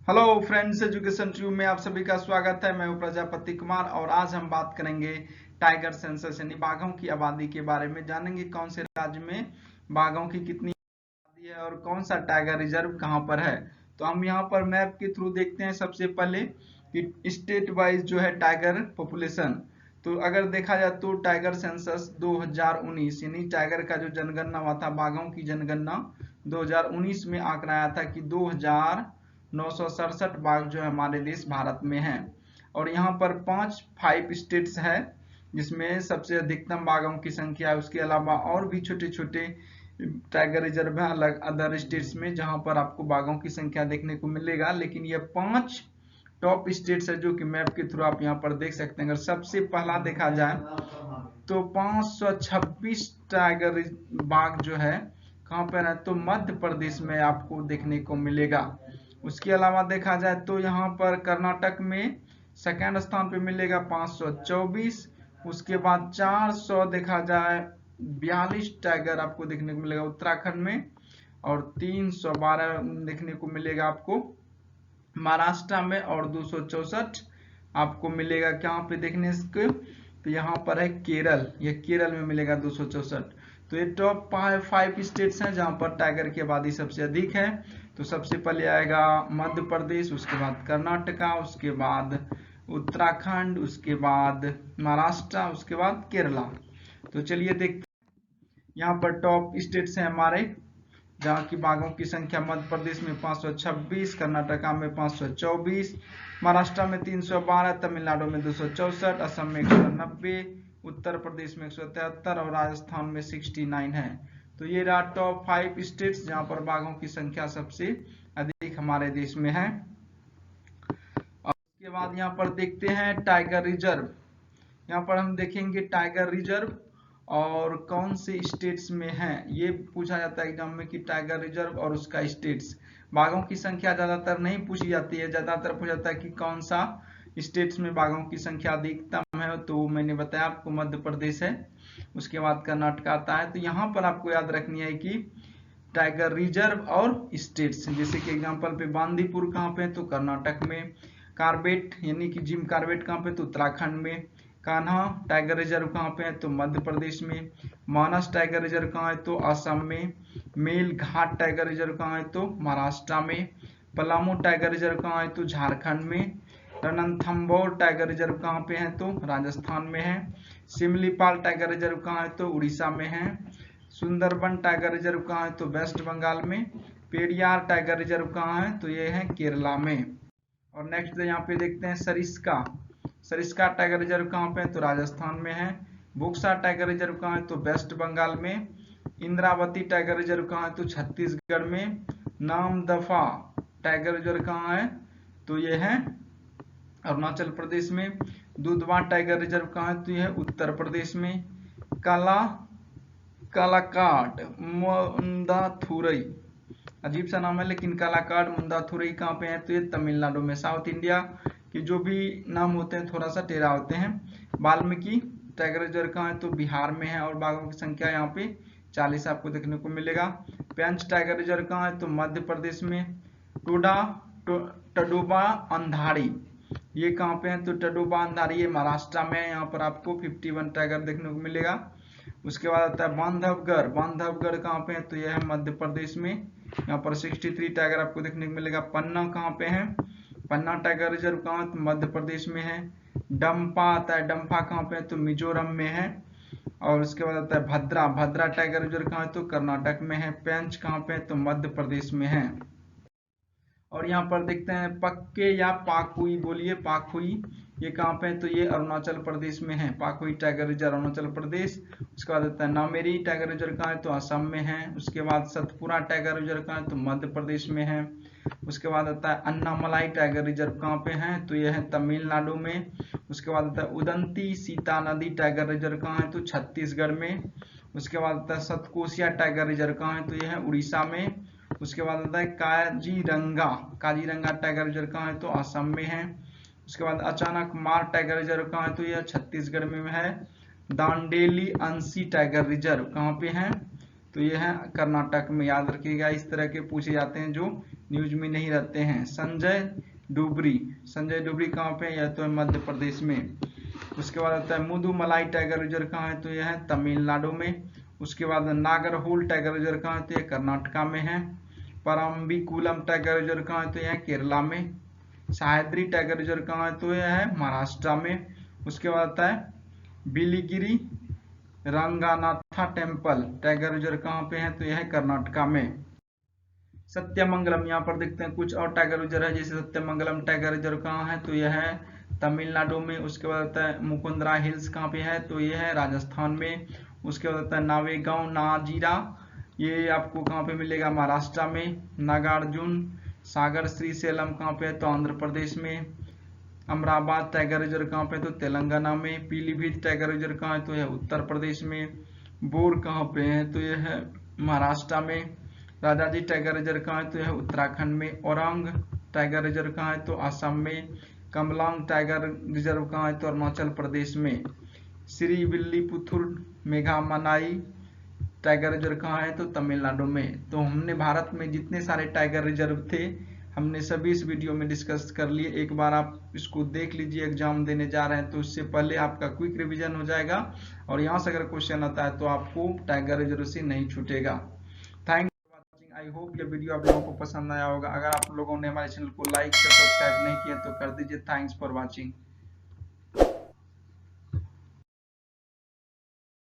Hello friends, education tube में आप सभी का स्वागत है। मैं हूं प्रजापति कुमार और आज हम बात करेंगे टाइगर सेंसस यानी बाघों की आबादी के बारे में। जानेंगे कौन से राज्य में बाघों की कितनी आबादी है और कौन सा टाइगर रिजर्व कहां पर है। तो हम यहां पर मैप के थ्रू देखते हैं सबसे पहले कि स्टेट वाइज जो है टाइगर पॉपुलेशन। तो अगर देखा जाए तो टाइगर सेंसस 2019 यानी टाइगर का जो जनगणना हुआ था, बाघों की जनगणना 2019 में आंकड़ा आया था कि 2967 बाघ जो है हमारे देश भारत में हैं। और यहाँ पर फाइव स्टेट्स है जिसमें सबसे अधिकतम बाघों की संख्या है। उसके अलावा और भी छोटे छोटे टाइगर रिजर्व है अलग अदर स्टेट्स में, जहां पर आपको बाघों की संख्या देखने को मिलेगा। लेकिन ये 5 टॉप स्टेट्स है जो कि मैप के थ्रू आप यहाँ पर देख सकते हैं। अगर सबसे पहला देखा जाए तो 526 टाइगर बाघ जो है कहाँ पर है, तो मध्य प्रदेश में आपको देखने को मिलेगा। उसके अलावा देखा जाए तो यहाँ पर कर्नाटक में सेकेंड स्थान पे मिलेगा 524। उसके बाद 400 देखा जाए 42 टाइगर आपको देखने को मिलेगा उत्तराखंड में। और 312 देखने को मिलेगा आपको महाराष्ट्र में। और 264 आपको मिलेगा कहाँ पे देखने को, तो यहाँ पर है केरल, ये केरल में मिलेगा 264। तो ये टॉप 5 स्टेट्स हैं जहाँ पर टाइगर की आबादी सबसे अधिक है। तो सबसे पहले आएगा मध्य प्रदेश, उसके बाद कर्नाटका, उसके बाद उत्तराखंड, उसके बाद महाराष्ट्र, उसके बाद केरला। तो चलिए देखते हैं यहाँ पर टॉप स्टेट्स हैं हमारे, जहाँ की बाघों की संख्या मध्य प्रदेश में 526, कर्नाटका में 524, महाराष्ट्र में 312, तमिलनाडु में 264, असम में 190, उत्तर प्रदेश में 173 और राजस्थान में 69 है। तो ये रहा टॉप 5 स्टेट्स जहाँ पर बाघों की संख्या सबसे अधिक हमारे देश में है। उसके बाद यहाँ पर देखते हैं टाइगर रिजर्व। यहाँ पर हम देखेंगे टाइगर रिजर्व और कौन से स्टेट्स में है, ये पूछा जाता है एग्जाम में कि टाइगर रिजर्व और उसका स्टेट्स। बाघों की संख्या ज्यादातर नहीं पूछी जाती है, ज्यादातर पूछा जाता है कि कौन सा स्टेट्स में बाघों की संख्या अधिकतम है। तो मैंने बताया आपको मध्य प्रदेश है, उसके बाद कर्नाटक आता है। तो यहाँ पर आपको याद रखनी है कि टाइगर रिजर्व और स्टेट्स, जैसे कि एग्जांपल पे बांदीपुर कहाँ पे, तो कर्नाटक में। कार्बेट यानी कि जिम कार्बेट कहाँ पे, तो उत्तराखंड में। कान्हा टाइगर रिजर्व कहाँ पे है, तो मध्य प्रदेश में। मानस टाइगर रिजर्व कहाँ है, तो असम में। मेल घाट टाइगर रिजर्व कहाँ है, तो महाराष्ट्र में। पलामू टाइगर रिजर्व कहाँ है, तो झारखंड में। रणथंभौर टाइगर रिजर्व कहाँ पे है, तो राजस्थान में है। सिमलीपाल टाइगर रिजर्व कहाँ है, तो उड़ीसा में है। सुंदरबन टाइगर रिजर्व कहाँ है, तो वेस्ट बंगाल में। पेरियार टाइगर रिजर्व कहाँ है, तो ये है केरला में। और नेक्स्ट यहाँ पे देखते हैं सरिस्का। सरिस्का टाइगर रिजर्व कहाँ पे है, तो राजस्थान में है। बुक्सा टाइगर रिजर्व कहाँ है, तो वेस्ट बंगाल में। इंद्रावती टाइगर रिजर्व कहाँ है, तो छत्तीसगढ़ में। नामदफा टाइगर रिजर्व कहाँ है, तो ये है अरुणाचल प्रदेश में। दुधवा टाइगर रिजर्व कहाँ है, तो यह है उत्तर प्रदेश में। काला कालाकाट मुंदाथुरई, अजीब सा नाम है लेकिन कालाकाट मुंदाथुरई कहाँ पे है, तो ये तमिलनाडु में। साउथ इंडिया के जो भी नाम होते हैं थोड़ा सा टेढ़ा होते हैं। वाल्मीकि टाइगर रिजर्व कहाँ है, तो बिहार में है और बाघों की संख्या यहाँ पे 40 आपको देखने को मिलेगा। पेंच टाइगर रिजर्व कहाँ है, तो मध्य प्रदेश में। टोडा टडोबा अंधारी ये कहाँ पे है, तो टडोबा अंधारी ये महाराष्ट्र में है। यहाँ पर आपको 51 टाइगर देखने को मिलेगा। उसके बाद आता है बांधवगढ़। बांधवगढ़ कहाँ पे है, तो यह है मध्य प्रदेश में। यहाँ पर 63 टाइगर आपको देखने को मिलेगा। पन्ना कहाँ पे है, पन्ना टाइगर रिजर्व कहाँ है, तो मध्य प्रदेश में है। डंपा आता है, डंपा कहाँ पे है, तो मिजोरम में है। और उसके बाद आता है भद्रा। भद्रा टाइगर रिजर्व कहाँ है, तो कर्नाटक में है। पेंच कहाँ पे है, तो मध्य प्रदेश में है। और यहाँ पर देखते हैं पक्के या पाकुई, बोलिए पाकुई, ये कहाँ पे है, तो ये अरुणाचल प्रदेश में है। पाकुई टाइगर रिजर्व अरुणाचल प्रदेश। उसके बाद आता है नामेरी टाइगर रिजर्व कहाँ है, तो असम में है। उसके बाद सतपुरा टाइगर रिजर्व कहाँ है, तो मध्य प्रदेश में है। उसके बाद आता है अन्नामलाई टाइगर रिजर्व कहाँ पे है, तो यह है तमिलनाडु में। उसके बाद आता है उदंती सीता नदी टाइगर रिजर्व कहाँ है, तो छत्तीसगढ़ में। उसके बाद आता है सतकोसिया टाइगर रिजर्व कहाँ है, तो यह है उड़ीसा में। उसके बाद आता है काजीरंगा। काजीरंगा टाइगर रिजर्व कहाँ है, तो असम में है। उसके बाद अचानक मार टाइगर रिजर्व कहाँ है, तो यह छत्तीसगढ़ में है। दांडेली अंसी टाइगर रिजर्व कहाँ पे है, तो यह है कर्नाटक में। याद रखिएगा इस तरह के पूछे जाते हैं जो न्यूज में नहीं रहते हैं। संजय डुबरी कहाँ पे है? यह तो है मध्य प्रदेश में। उसके बाद आता है मुदुमलाई टाइगर रिजर्व कहाँ है? तो यह है तमिलनाडु में। उसके बाद नागरहोल टाइगर रिजर्व कहाँ है? तो यह कर्नाटका में है। परम्बिकुलम टाइगर रिजर्व कहाँ है? तो यह केरला में। सह्याद्री टाइगर रिजर्व कहाँ है? तो यह है महाराष्ट्र में। उसके बाद आता है Biligiri Ranganatha temple tiger reserve कहाँ पे है? तो यह है कर्नाटका में। सत्यमंगलम, यहाँ पर देखते हैं कुछ और टाइगर रिजर्व है, जैसे सत्यमंगलम टाइगर रिजर्व कहाँ है? तो यह है तमिलनाडु में। उसके बाद आता है मुकुंदरा हिल्स कहाँ पे है? तो यह है राजस्थान में। उसके बाद आता है नावेगांव नाजीरा, ये आपको कहाँ पे मिलेगा? महाराष्ट्र में। नागार्जुन सागर श्रीशैलम कहाँ पे है? तो आंध्र प्रदेश में। अमराबाद टाइगर रिजर्व कहाँ पे? तो तेलंगाना में। पीलीभीत टाइगर रिजर्व कहाँ है? तो यह उत्तर प्रदेश में। बोर कहाँ पे है? तो यह है महाराष्ट्र में। राजाजी टाइगर रिजर्व कहाँ है? तो यह उत्तराखंड में। औरंग टाइगर रिजर्व कहाँ है? तो असम में। कमलांग टाइगर रिजर्व कहाँ है? तो अरुणाचल प्रदेश में। श्री विल्लीपुथुर मेघामनाई टाइगर रिजर्व कहाँ है? तो तमिलनाडु में। तो हमने भारत में जितने सारे टाइगर रिजर्व थे हमने सभी इस वीडियो में डिस्कस कर लिए। एक बार आप इसको देख लीजिए, एग्जाम देने जा रहे हैं तो इससे पहले आपका क्विक रिवीजन हो जाएगा और यहाँ से अगर क्वेश्चन आता है तो आपको टाइगर रिजर्व से नहीं छूटेगा। Thank for watching. I hope ये वीडियो आप लोगों को पसंद आया होगा। अगर आप लोगों ने हमारे चैनल को लाइक और सब्सक्राइब नहीं किया तो कर दीजिए। Thanks for watching.